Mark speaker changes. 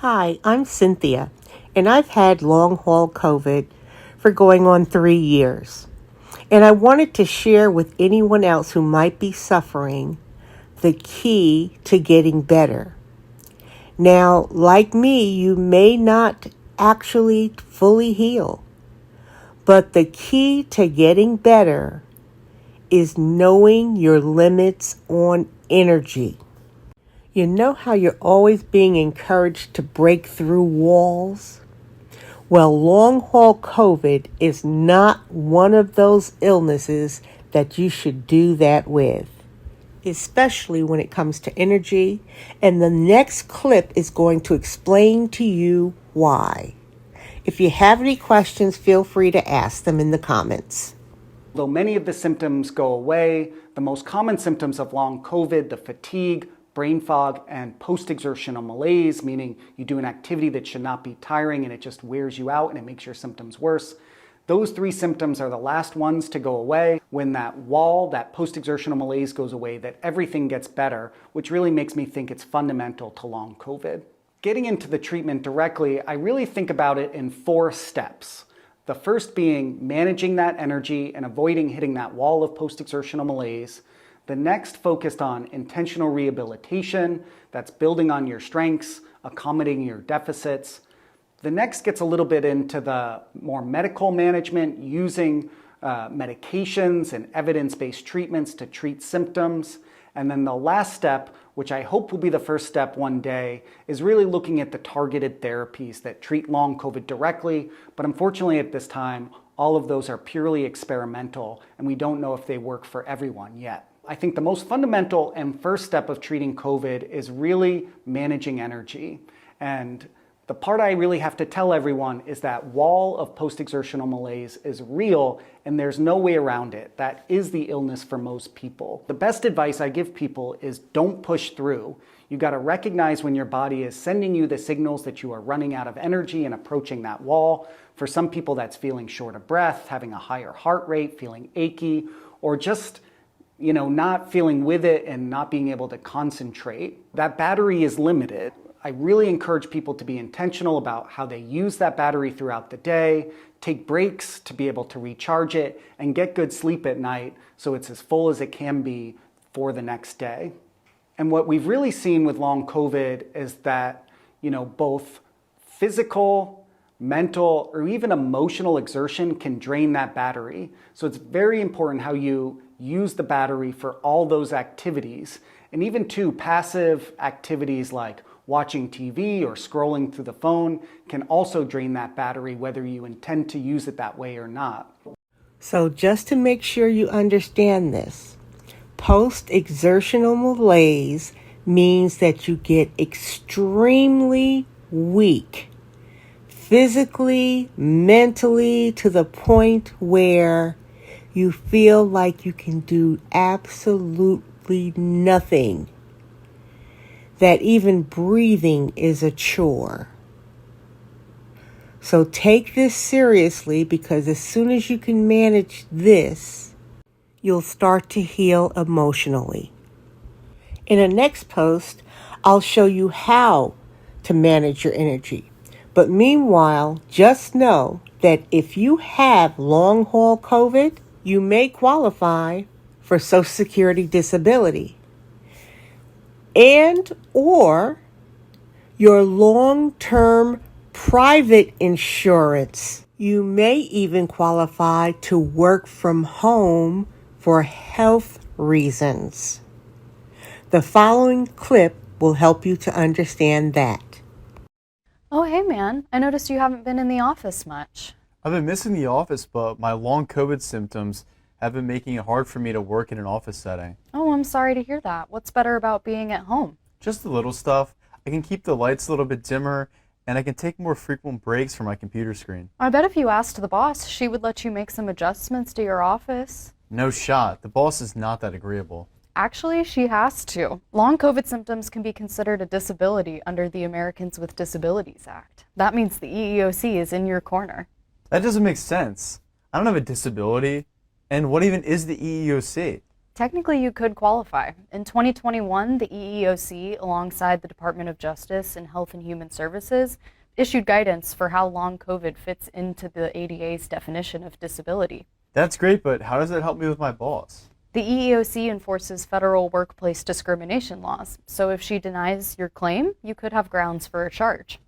Speaker 1: Hi, I'm Cynthia, and I've had long-haul COVID for going on 3 years. And I wanted to share with anyone else who might be suffering the key to getting better. Now, like me, you may not actually fully heal, but the key to getting better is knowing your limits on energy. You know how you're always being encouraged to break through walls? Well, long-haul COVID is not one of those illnesses that you should do that with, especially when it comes to energy. And the next clip is going to explain to you why. If you have any questions, feel free to ask them in the comments.
Speaker 2: Though many of the symptoms go away, the most common symptoms of long COVID, the fatigue, brain fog, and post-exertional malaise, meaning you do an activity that should not be tiring and it just wears you out and it makes your symptoms worse. Those three symptoms are the last ones to go away. When that wall, that post-exertional malaise goes away, that everything gets better, which really makes me think it's fundamental to long COVID. Getting into the treatment directly, I really think about it in 4 steps. The first being managing that energy and avoiding hitting that wall of post-exertional malaise. The next focused on intentional rehabilitation, that's building on your strengths, accommodating your deficits. The next gets a little bit into the more medical management, using medications and evidence-based treatments to treat symptoms. And then the last step, which I hope will be the first step one day, is really looking at the targeted therapies that treat long COVID directly. But unfortunately at this time, all of those are purely experimental and we don't know if they work for everyone yet. I think the most fundamental and first step of treating COVID is really managing energy. And the part I really have to tell everyone is that wall of post-exertional malaise is real and there's no way around it. That is the illness for most people. The best advice I give people is don't push through. You got to recognize when your body is sending you the signals that you are running out of energy and approaching that wall. For some people that's feeling short of breath, having a higher heart rate, feeling achy, or just not feeling with it and not being able to concentrate. That battery is limited. I really encourage people to be intentional about how they use that battery throughout the day, take breaks to be able to recharge it, and get good sleep at night so it's as full as it can be for the next day. And what we've really seen with long COVID is that, both physical, mental, or even emotional exertion can drain that battery. So it's very important how you use the battery for all those activities. And even passive activities like watching TV or scrolling through the phone can also drain that battery, whether you intend to use it that way or not.
Speaker 1: So just to make sure you understand this, post-exertional malaise means that you get extremely weak, physically, mentally, to the point where you feel like you can do absolutely nothing. That even breathing is a chore. So take this seriously, because as soon as you can manage this, you'll start to heal emotionally. In the next post, I'll show you how to manage your energy. But meanwhile, just know that if you have long-haul COVID, you may qualify for Social Security disability and or your long-term private insurance. You may even qualify to work from home for health reasons. The following clip will help you to understand that.
Speaker 3: Oh, hey man, I noticed you haven't been in the office much.
Speaker 4: I've been missing the office, but my long COVID symptoms have been making it hard for me to work in an office setting.
Speaker 3: Oh, I'm sorry to hear that. What's better about being at home?
Speaker 4: Just the little stuff. I can keep the lights a little bit dimmer, and I can take more frequent breaks from my computer screen.
Speaker 3: I bet if you asked the boss, she would let you make some adjustments to your office.
Speaker 4: No shot. The boss is not that agreeable.
Speaker 3: Actually, she has to. Long COVID symptoms can be considered a disability under the Americans with Disabilities Act. That means the EEOC is in your corner.
Speaker 4: That doesn't make sense. I don't have a disability. And what even is the EEOC?
Speaker 3: Technically, you could qualify. In 2021, the EEOC, alongside the Department of Justice and Health and Human Services, issued guidance for how long COVID fits into the ADA's definition of disability.
Speaker 4: That's great, but how does that help me with my boss?
Speaker 3: The EEOC enforces federal workplace discrimination laws, so if she denies your claim, you could have grounds for a charge.